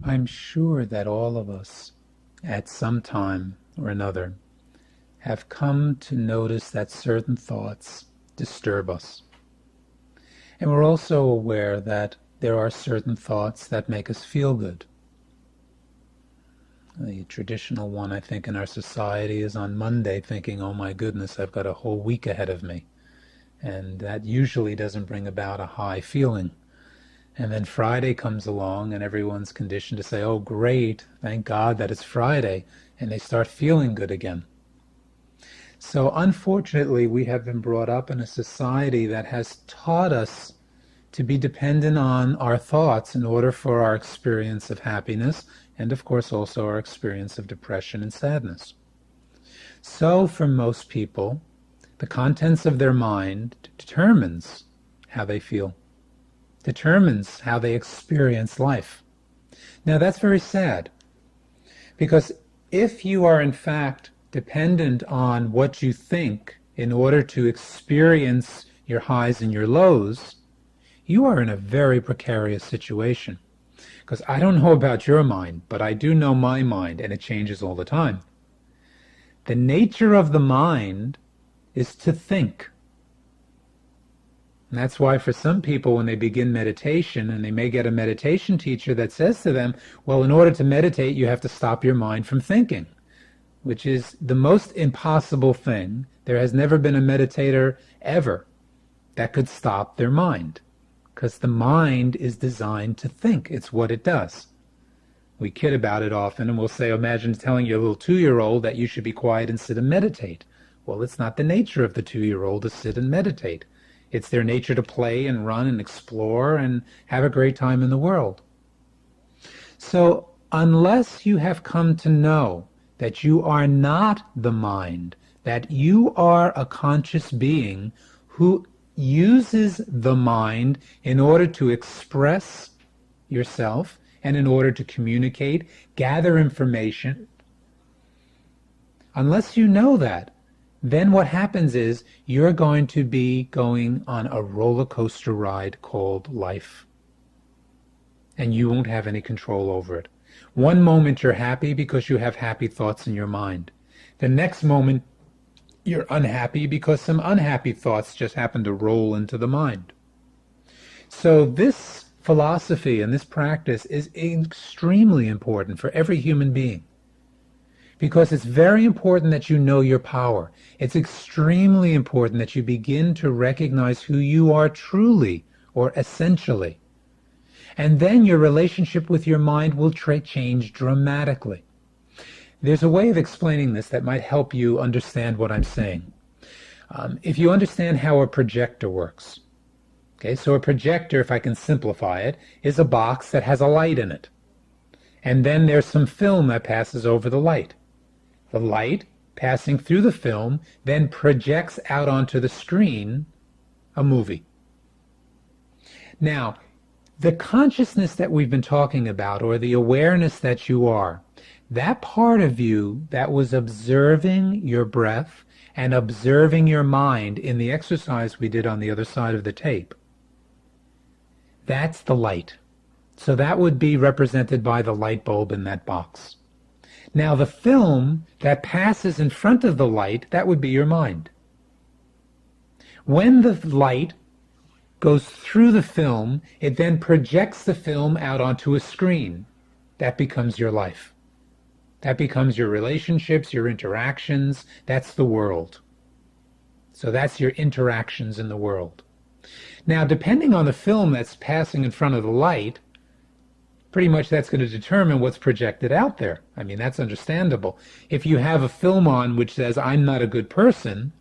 I'm sure that all of us, at some time or another, have come to notice that certain thoughts disturb us. And we're also aware that there are certain thoughts that make us feel good. The traditional one, I think, in our society is on Monday thinking, oh my goodness, I've got a whole week ahead of me. And that usually doesn't bring about a high feeling. And then Friday comes along and everyone's conditioned to say, oh great, thank God that it's Friday. And they start feeling good again. So unfortunately, we have been brought up in a society that has taught us to be dependent on our thoughts in order for our experience of happiness and of course also our experience of depression and sadness. So for most people, the contents of their mind determines how they feel, determines how they experience life. Now that's very sad, because if you are in fact dependent on what you think in order to experience your highs and your lows, you are in a very precarious situation. Because I don't know about your mind, but I do know my mind, and it changes all the time. The nature of the mind is to think. And that's why for some people when they begin meditation, and they may get a meditation teacher that says to them, well, in order to meditate, you have to stop your mind from thinking, which is the most impossible thing. There has never been a meditator ever that could stop their mind, because the mind is designed to think. It's what it does. We kid about it often, and we'll say, imagine telling your little 2-year-old that you should be quiet and sit and meditate. Well, it's not the nature of the 2-year-old to sit and meditate. It's their nature to play and run and explore and have a great time in the world. So unless you have come to know that you are not the mind, that you are a conscious being who uses the mind in order to express yourself and in order to communicate, gather information. Unless you know that, then what happens is you're going to be going on a roller coaster ride called life. And you won't have any control over it. One moment you're happy because you have happy thoughts in your mind. The next moment you're unhappy because some unhappy thoughts just happen to roll into the mind. So this philosophy and this practice is extremely important for every human being, because it's very important that you know your power. It's extremely important that you begin to recognize who you are truly or essentially. And then your relationship with your mind will change dramatically. There's a way of explaining this that might help you understand what I'm saying. If you understand how a projector works, okay, so a projector, if I can simplify it, is a box that has a light in it. And then there's some film that passes over the light. The light passing through the film then projects out onto the screen a movie. Now, the consciousness that we've been talking about, or the awareness that you are, that part of you that was observing your breath and observing your mind in the exercise we did on the other side of the tape, that's the light. So that would be represented by the light bulb in that box. Now the film that passes in front of the light, that would be your mind. When the light goes through the film, it then projects the film out onto a screen. That becomes your life. That becomes your relationships, your interactions. That's the world. So that's your interactions in the world. Now, depending on the film that's passing in front of the light, pretty much that's going to determine what's projected out there. I mean, that's understandable. If you have a film on which says, I'm not a good person,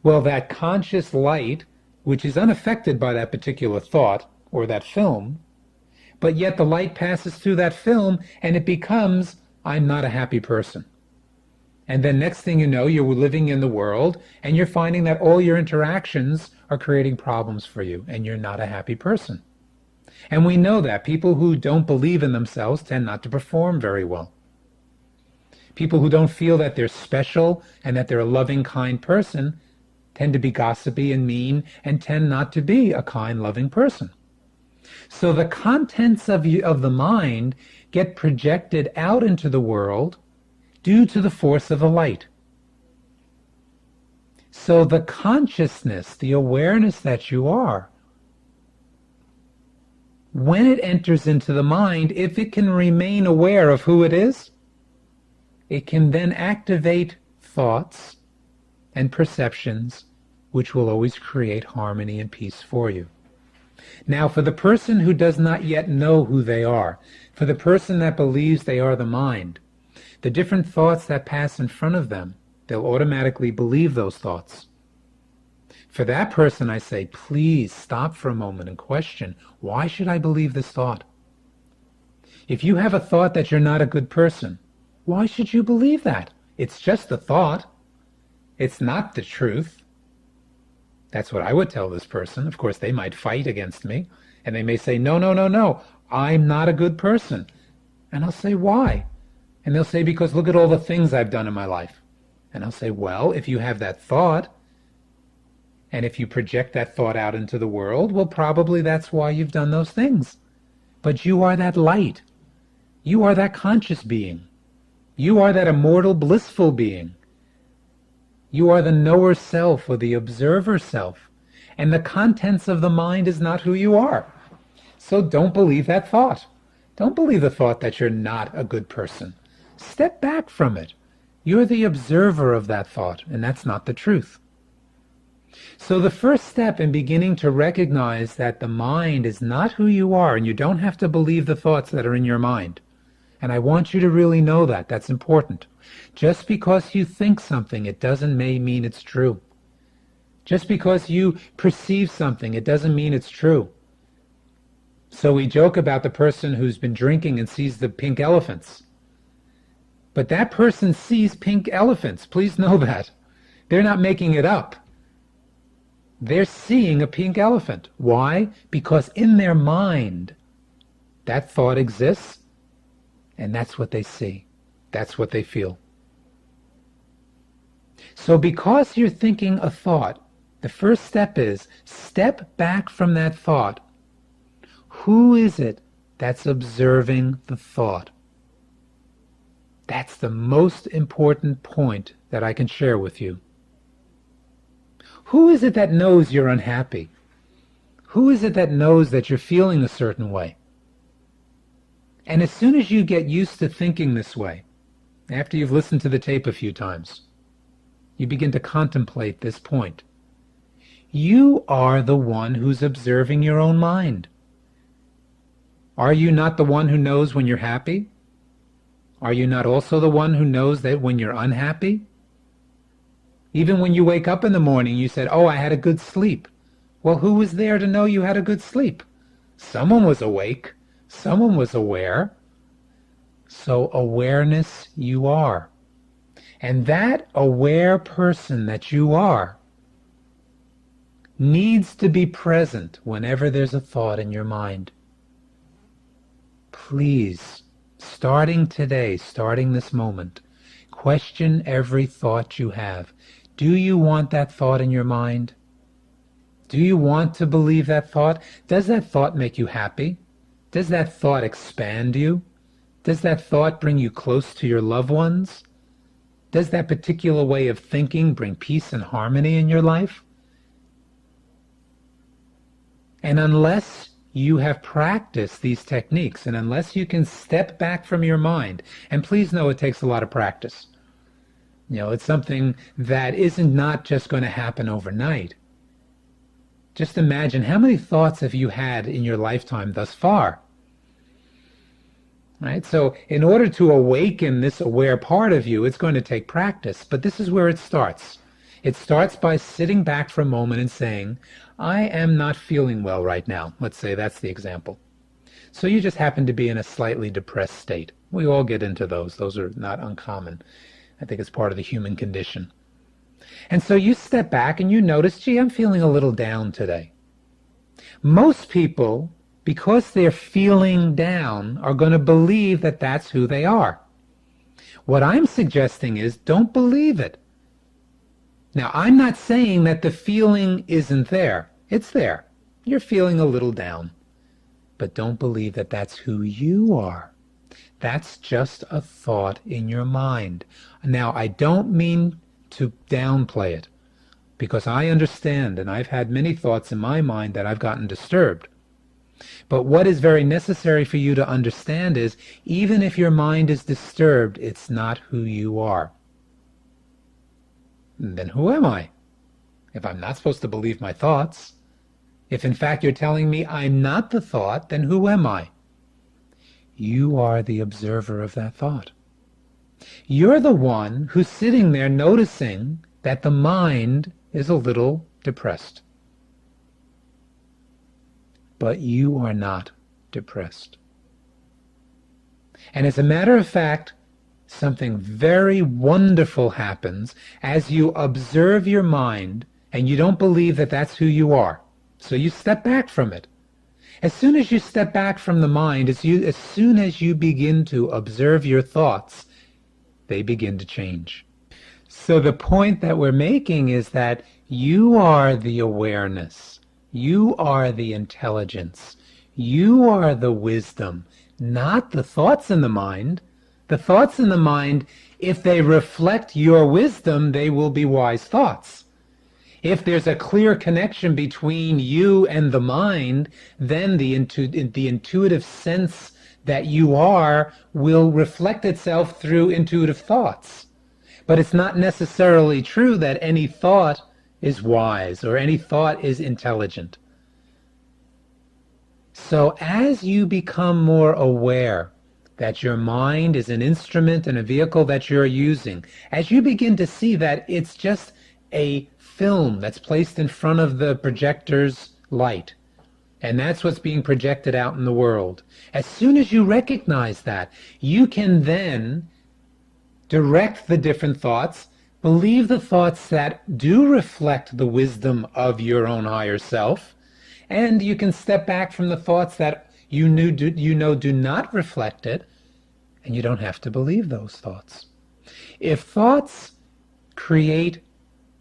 well, that conscious light, which is unaffected by that particular thought or that film, but yet the light passes through that film and it becomes, I'm not a happy person. And then next thing you know, you're living in the world and you're finding that all your interactions are creating problems for you and you're not a happy person. And we know that people who don't believe in themselves tend not to perform very well. People who don't feel that they're special and that they're a loving, kind person tend to be gossipy and mean and tend not to be a kind, loving person. So the contents of the mind get projected out into the world due to the force of the light. So the consciousness, the awareness that you are, when it enters into the mind, if it can remain aware of who it is, it can then activate thoughts and perceptions which will always create harmony and peace for you. Now, for the person who does not yet know who they are, for the person that believes they are the mind, the different thoughts that pass in front of them, they'll automatically believe those thoughts. For that person, I say, please stop for a moment and question, why should I believe this thought? If you have a thought that you're not a good person, why should you believe that? It's just a thought. It's not the truth. That's what I would tell this person. Of course, they might fight against me, and they may say, no, no, no, no, I'm not a good person. And I'll say, why? And they'll say, because look at all the things I've done in my life. And I'll say, well, if you have that thought, and if you project that thought out into the world, well, probably that's why you've done those things. But you are that light. You are that conscious being. You are that immortal, blissful being. You are the knower self or the observer self. And the contents of the mind is not who you are. So don't believe that thought. Don't believe the thought that you're not a good person. Step back from it. You're the observer of that thought, and that's not the truth. So the first step in beginning to recognize that the mind is not who you are, and you don't have to believe the thoughts that are in your mind. And I want you to really know that. That's important. Just because you think something, it doesn't mean it's true. Just because you perceive something, it doesn't mean it's true. So we joke about the person who's been drinking and sees the pink elephants. But that person sees pink elephants. Please know that. They're not making it up. They're seeing a pink elephant. Why? Because in their mind, that thought exists, and that's what they see. That's what they feel. So because you're thinking a thought, the first step is step back from that thought. Who is it that's observing the thought? That's the most important point that I can share with you. Who is it that knows you're unhappy? Who is it that knows that you're feeling a certain way? And as soon as you get used to thinking this way, after you've listened to the tape a few times, you begin to contemplate this point. You are the one who's observing your own mind. Are you not the one who knows when you're happy? Are you not also the one who knows that when you're unhappy? Even when you wake up in the morning, you said, oh, I had a good sleep. Well, who was there to know you had a good sleep? Someone was awake. Someone was aware. So awareness you are. And that aware person that you are needs to be present whenever there's a thought in your mind. Please, starting today, starting this moment, question every thought you have. Do you want that thought in your mind? Do you want to believe that thought? Does that thought make you happy? Does that thought expand you? Does that thought bring you close to your loved ones? Does that particular way of thinking bring peace and harmony in your life? And unless you have practiced these techniques, and unless you can step back from your mind, and please know it takes a lot of practice. You know, it's something that isn't not just going to happen overnight. Just imagine, how many thoughts have you had in your lifetime thus far? Right? So in order to awaken this aware part of you, it's going to take practice. But this is where it starts. It starts by sitting back for a moment and saying, I am not feeling well right now. Let's say that's the example. So you just happen to be in a slightly depressed state. We all get into those. Those are not uncommon. I think it's part of the human condition. And so you step back and you notice, gee, I'm feeling a little down today. Most people, because they're feeling down, are going to believe that that's who they are. What I'm suggesting is, don't believe it. Now, I'm not saying that the feeling isn't there. It's there. You're feeling a little down. but don't believe that that's who you are. That's just a thought in your mind. Now, I don't mean to downplay it, because I understand, and I've had many thoughts in my mind that I've gotten disturbed. But what is very necessary for you to understand is, even if your mind is disturbed, it's not who you are. Then who am I? If I'm not supposed to believe my thoughts, if in fact you're telling me I'm not the thought, then who am I? You are the observer of that thought. You're the one who's sitting there noticing that the mind is a little depressed. But you are not depressed. And as a matter of fact, something very wonderful happens as you observe your mind and you don't believe that that's who you are. So you step back from it. As soon as you step back from the mind, as soon as you begin to observe your thoughts, they begin to change. So the point that we're making is that you are the awareness. You are the intelligence. You are the wisdom, not the thoughts in the mind. The thoughts in the mind, if they reflect your wisdom, they will be wise thoughts. If there's a clear connection between you and the mind, then the intuitive sense that you are will reflect itself through intuitive thoughts. But it's not necessarily true that any thought is wise or any thought is intelligent. So as you become more aware that your mind is an instrument and a vehicle that you're using, as you begin to see that it's just a film that's placed in front of the projector's light, and that's what's being projected out in the world, as soon as you recognize that, you can then direct the different thoughts, believe the thoughts that do reflect the wisdom of your own higher self, and you can step back from the thoughts that you know do not reflect it, and you don't have to believe those thoughts. If thoughts create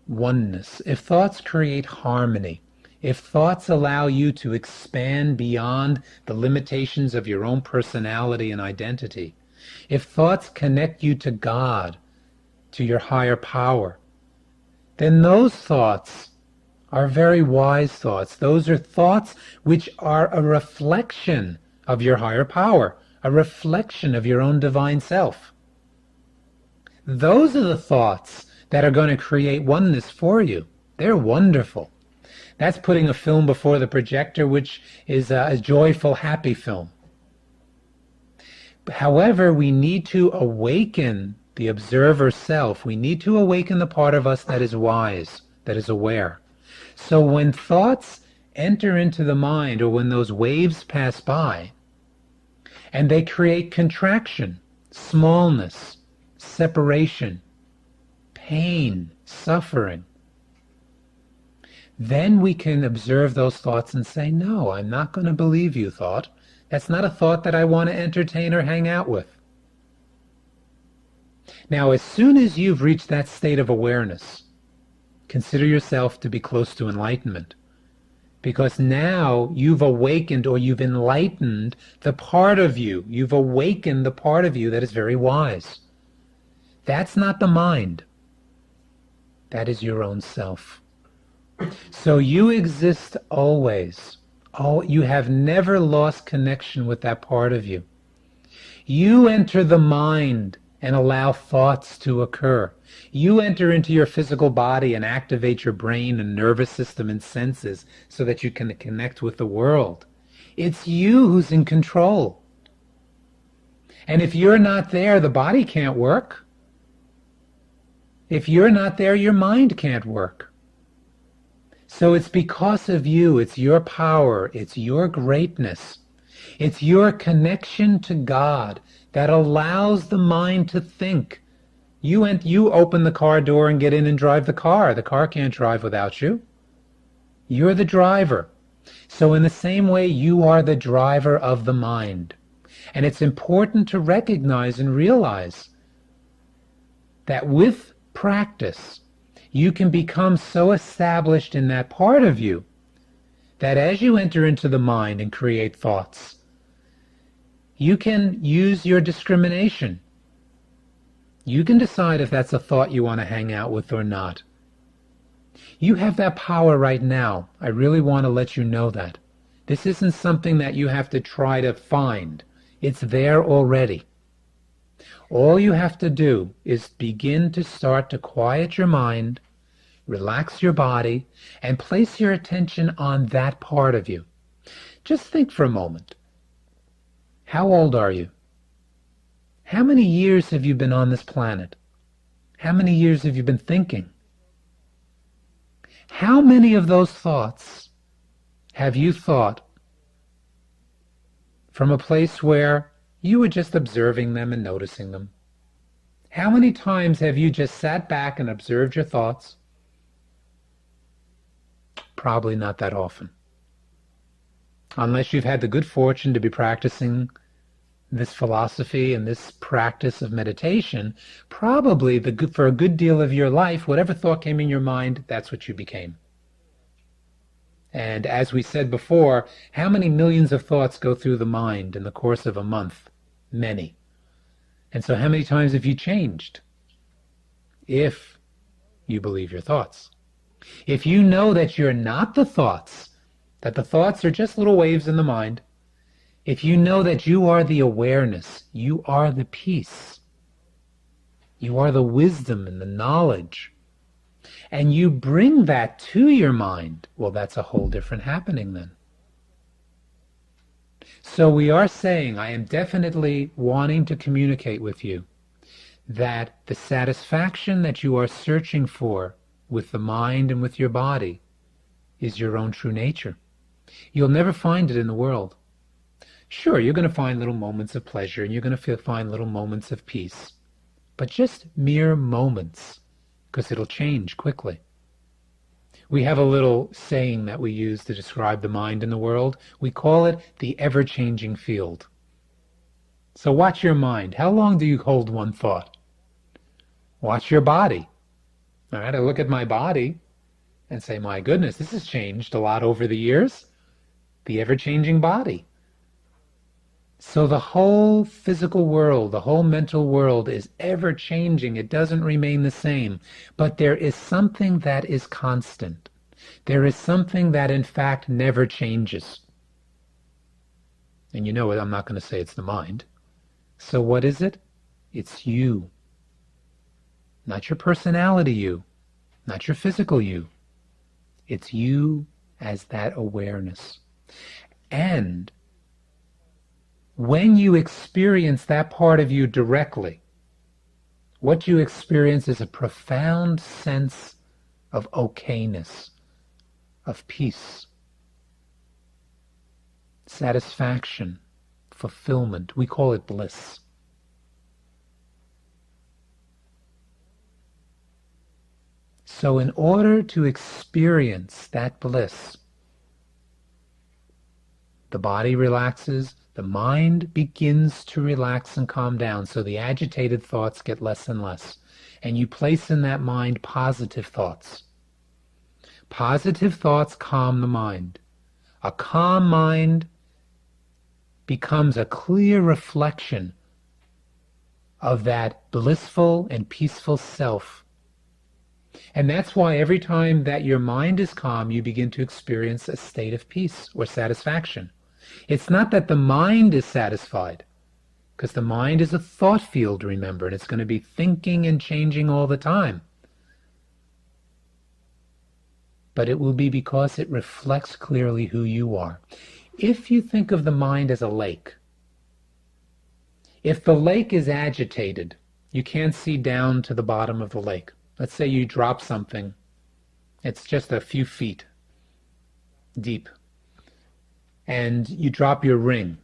oneness, if thoughts create harmony, if thoughts allow you to expand beyond the limitations of your own personality and identity, if thoughts connect you to God, to your higher power, then those thoughts are very wise thoughts. Those are thoughts which are a reflection of your higher power, a reflection of your own divine self. Those are the thoughts that are going to create oneness for you. They're wonderful. That's putting a film before the projector, which is a joyful, happy film. However, we need to awaken the observer self. We need to awaken the part of us that is wise, that is aware. So when thoughts enter into the mind, or when those waves pass by, and they create contraction, smallness, separation, pain, suffering, then we can observe those thoughts and say, no, I'm not going to believe you, thought. That's not a thought that I want to entertain or hang out with. Now, as soon as you've reached that state of awareness, consider yourself to be close to enlightenment. Because now you've awakened, or you've enlightened the part of you. You've awakened the part of you that is very wise. That's not the mind. That is your own self. So you exist always. You have never lost connection with that part of you. You enter the mind and allow thoughts to occur. You enter into your physical body and activate your brain and nervous system and senses so that you can connect with the world. It's you who's in control. And if you're not there, the body can't work. If you're not there, your mind can't work. So it's because of you. It's your power. It's your greatness. It's your connection to God that allows the mind to think. You open the car door and get in and drive the car. The car can't drive without you. You're the driver. So in the same way, you are the driver of the mind. And it's important to recognize and realize that with practice, you can become so established in that part of you that as you enter into the mind and create thoughts, you can use your discrimination. You can decide if that's a thought you want to hang out with or not. You have that power right now. I really want to let you know that. This isn't something that you have to try to find. It's there already. All you have to do is begin to start to quiet your mind, relax your body, and place your attention on that part of you. Just think for a moment. How old are you? How many years have you been on this planet? How many years have you been thinking? How many of those thoughts have you thought from a place where you were just observing them and noticing them? How many times have you just sat back and observed your thoughts? Probably not that often. Unless you've had the good fortune to be practicing this philosophy and this practice of meditation, probably for a good deal of your life, whatever thought came in your mind, that's what you became. And as we said before, how many millions of thoughts go through the mind in the course of a month? Many. And so how many times have you changed? If you believe your thoughts. If you know that you're not the thoughts, that the thoughts are just little waves in the mind, if you know that you are the awareness, you are the peace, you are the wisdom and the knowledge, and you bring that to your mind, well, that's a whole different happening then. So we are saying, I am definitely wanting to communicate with you that the satisfaction that you are searching for with the mind and with your body is your own true nature. You'll never find it in the world. Sure, you're going to find little moments of pleasure and you're going to find little moments of peace, but just mere moments, because it'll change quickly. We have a little saying that we use to describe the mind in the world. We call it the ever-changing field. So watch your mind. How long do you hold one thought? Watch your body. All right, I look at my body and say, my goodness, this has changed a lot over the years. The ever-changing body. So the whole physical world, the whole mental world is ever changing. It doesn't remain the same. But there is something that is constant. There is something that in fact never changes. And you know it, I'm not going to say it's the mind. So what is it? It's you. Not your personality you. Not your physical you. It's you as that awareness. And when you experience that part of you directly, what you experience is a profound sense of okayness, of peace, satisfaction, fulfillment. We call it bliss. So in order to experience that bliss, the body relaxes, the mind begins to relax and calm down, so the agitated thoughts get less and less. And you place in that mind positive thoughts. Positive thoughts calm the mind. A calm mind becomes a clear reflection of that blissful and peaceful self. And that's why every time that your mind is calm, you begin to experience a state of peace or satisfaction. It's not that the mind is satisfied, because the mind is a thought field, remember, and it's going to be thinking and changing all the time. But it will be because it reflects clearly who you are. If you think of the mind as a lake, if the lake is agitated, you can't see down to the bottom of the lake. Let's say you drop something, it's just a few feet deep, and you drop your ring,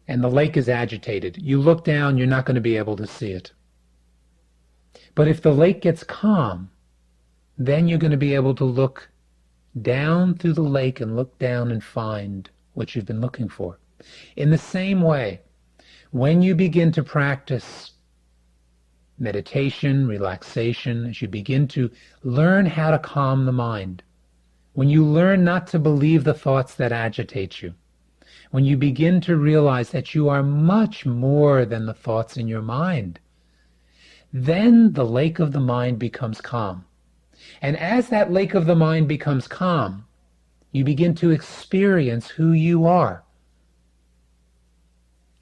and the lake is agitated. You look down, you're not going to be able to see it. But if the lake gets calm, then you're going to be able to look down through the lake and look down and find what you've been looking for. In the same way, when you begin to practice meditation, relaxation, as you begin to learn how to calm the mind, when you learn not to believe the thoughts that agitate you, when you begin to realize that you are much more than the thoughts in your mind, then the lake of the mind becomes calm. And as that lake of the mind becomes calm, you begin to experience who you are.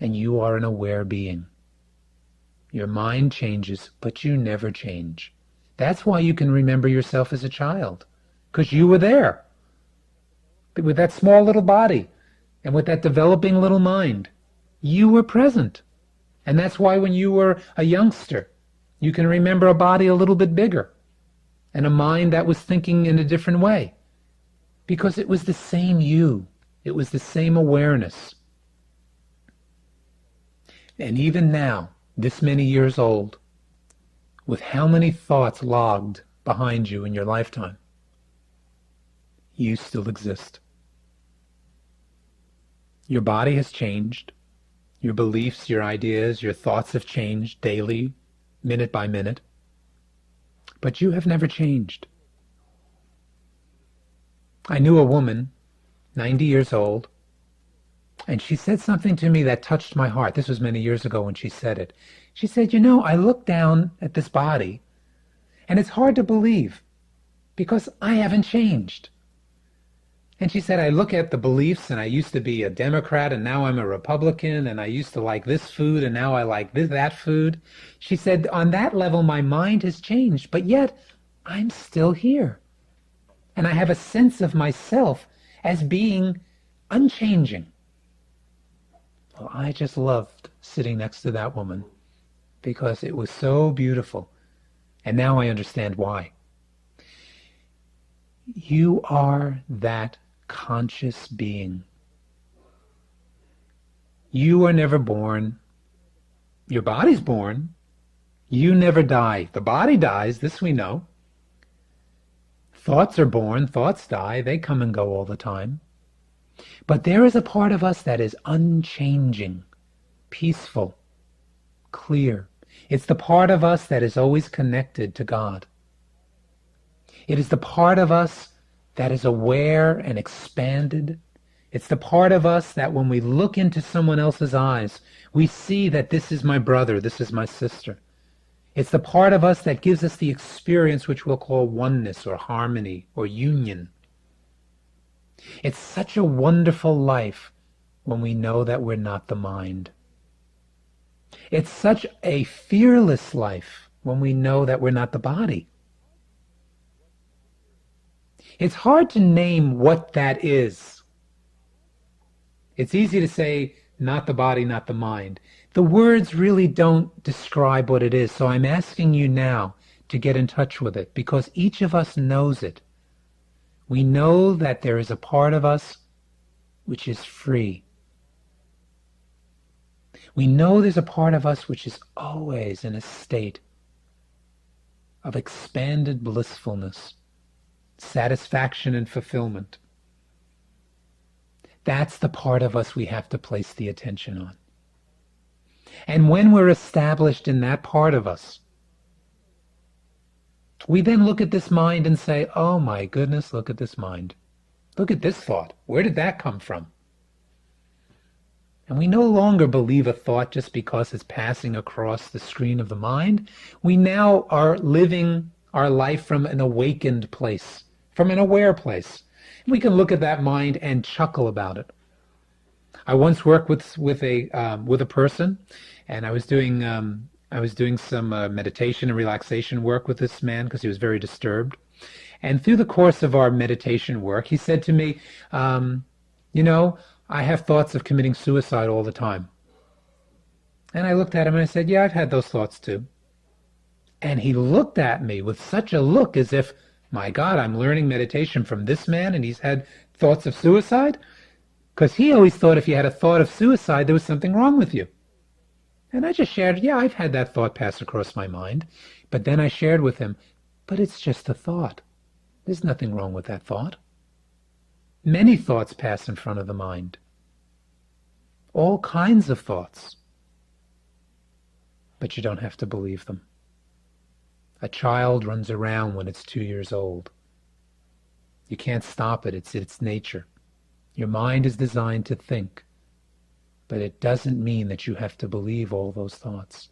And you are an aware being. Your mind changes, but you never change. That's why you can remember yourself as a child, because you were there with that small little body and with that developing little mind. You were present. And that's why when you were a youngster, you can remember a body a little bit bigger and a mind that was thinking in a different way, because it was the same you. It was the same awareness. And even now, this many years old, with how many thoughts logged behind you in your lifetime, you still exist. Your body has changed. Your beliefs, your ideas, your thoughts have changed daily, minute by minute. But you have never changed. I knew a woman, 90 years old, and she said something to me that touched my heart. This was many years ago when she said it. She said, I look down at this body, and it's hard to believe, because I haven't changed. And she said, I look at the beliefs, and I used to be a Democrat, and now I'm a Republican, and I used to like this food, and now I like that food. She said, on that level, my mind has changed, but yet I'm still here. And I have a sense of myself as being unchanging. Well, I just loved sitting next to that woman because it was so beautiful. And now I understand why. You are that conscious being. You are never born. Your body's born. You never die. The body dies, this we know. Thoughts are born, thoughts die, they come and go all the time. But there is a part of us that is unchanging, peaceful, clear. It's the part of us that is always connected to God. It is the part of us that is aware and expanded. It's the part of us that when we look into someone else's eyes, we see that this is my brother, this is my sister. It's the part of us that gives us the experience which we'll call oneness or harmony or union. It's such a wonderful life when we know that we're not the mind. It's such a fearless life when we know that we're not the body. It's hard to name what that is. It's easy to say, not the body, not the mind. The words really don't describe what it is, so I'm asking you now to get in touch with it, because each of us knows it. We know that there is a part of us which is free. We know there's a part of us which is always in a state of expanded blissfulness, satisfaction and fulfillment. That's the part of us we have to place the attention on. And when we're established in that part of us, we then look at this mind and say, oh my goodness, look at this mind. Look at this thought. Where did that come from? And we no longer believe a thought just because it's passing across the screen of the mind. We now are living our life from an awakened place, from an aware place. We can look at that mind and chuckle about it. I once worked with a person, and I was doing some meditation and relaxation work with this man because he was very disturbed. And through the course of our meditation work, he said to me, I have thoughts of committing suicide all the time. And I looked at him and I said, yeah, I've had those thoughts too. And he looked at me with such a look as if, my God, I'm learning meditation from this man and he's had thoughts of suicide? Because he always thought if you had a thought of suicide, there was something wrong with you. And I just shared, yeah, I've had that thought pass across my mind. But then I shared with him, but it's just a thought. There's nothing wrong with that thought. Many thoughts pass in front of the mind. All kinds of thoughts. But you don't have to believe them. A child runs around when it's 2 years old. You can't stop it. It's its nature. Your mind is designed to think, but it doesn't mean that you have to believe all those thoughts.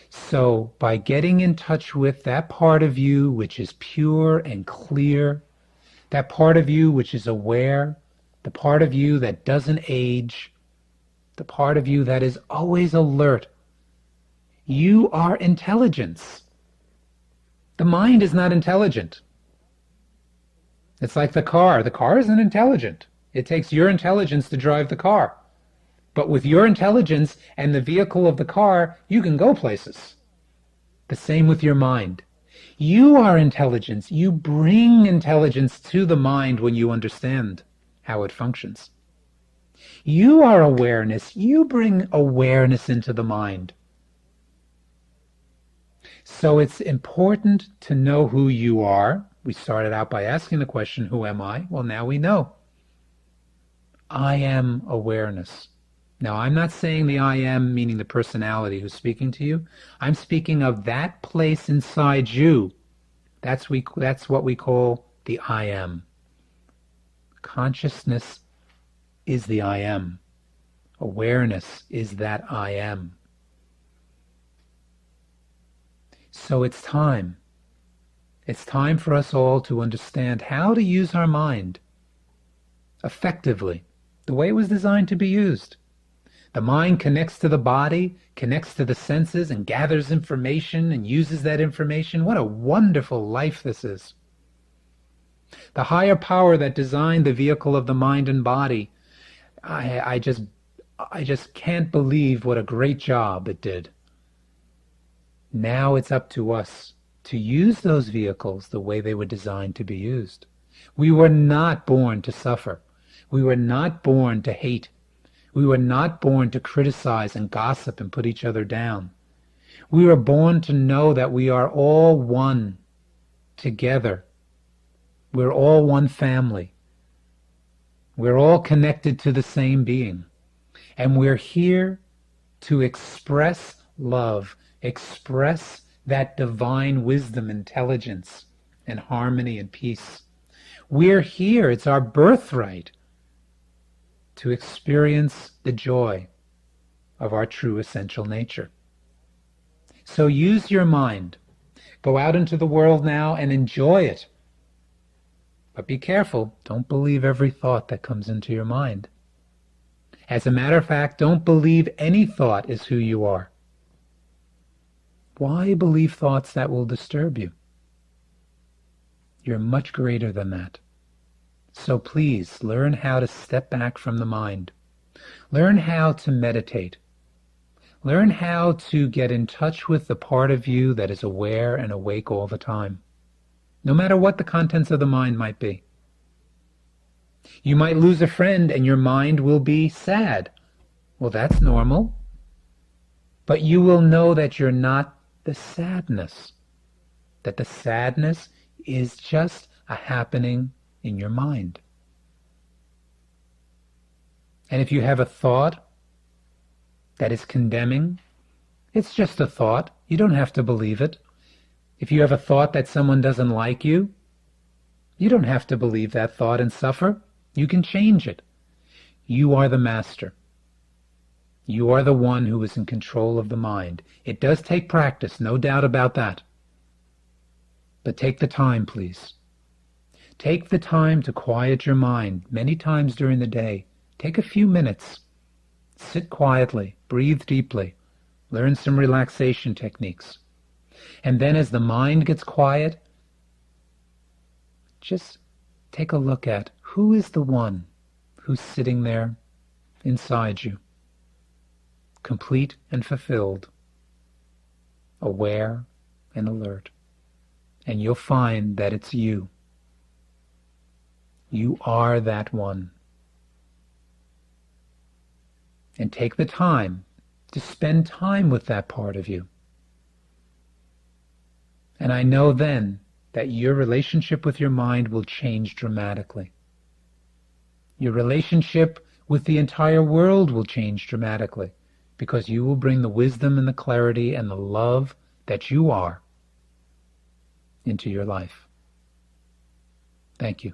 So by getting in touch with that part of you which is pure and clear, that part of you which is aware, the part of you that doesn't age, the part of you that is always alert, you are intelligence. The mind is not intelligent. It's like the car. The car isn't intelligent. It takes your intelligence to drive the car. But with your intelligence and the vehicle of the car, you can go places. The same with your mind. You are intelligence. You bring intelligence to the mind when you understand how it functions. You are awareness. You bring awareness into the mind. So it's important to know who you are. We started out by asking the question, who am I? Well, now we know. I am awareness. Now, I'm not saying the I am meaning the personality who's speaking to you. I'm speaking of that place inside you. That's what we call the I am. Consciousness is the I am. Awareness is that I am. So it's time. It's time for us all to understand how to use our mind effectively, the way it was designed to be used. The mind connects to the body, connects to the senses, and gathers information and uses that information. What a wonderful life this is. The higher power that designed the vehicle of the mind and body, I just can't believe what a great job it did. Now it's up to us to use those vehicles the way they were designed to be used. We were not born to suffer. We were not born to hate. We were not born to criticize and gossip and put each other down. We were born to know that we are all one together. We're all one family. We're all connected to the same being. And we're here to express love, express that divine wisdom, intelligence, and harmony and peace. We're here, it's our birthright to experience the joy of our true essential nature. So use your mind. Go out into the world now and enjoy it. But be careful, don't believe every thought that comes into your mind. As a matter of fact, don't believe any thought is who you are. Why believe thoughts that will disturb you? You're much greater than that. So please, learn how to step back from the mind. Learn how to meditate. Learn how to get in touch with the part of you that is aware and awake all the time, no matter what the contents of the mind might be. You might lose a friend and your mind will be sad. Well, that's normal. But you will know that you're not the sadness, that the sadness is just a happening in your mind. And if you have a thought that is condemning, it's just a thought. You don't have to believe it. If you have a thought that someone doesn't like you, you don't have to believe that thought and suffer. You can change it. You are the master. You are the one who is in control of the mind. It does take practice, no doubt about that. But take the time, please. Take the time to quiet your mind many times during the day. Take a few minutes. Sit quietly, breathe deeply, learn some relaxation techniques. And then as the mind gets quiet, just take a look at who is the one who's sitting there inside you, complete and fulfilled, aware and alert. And you'll find that it's you. You are that one. And take the time to spend time with that part of you. And I know then that your relationship with your mind will change dramatically. Your relationship with the entire world will change dramatically because you will bring the wisdom and the clarity and the love that you are into your life. Thank you.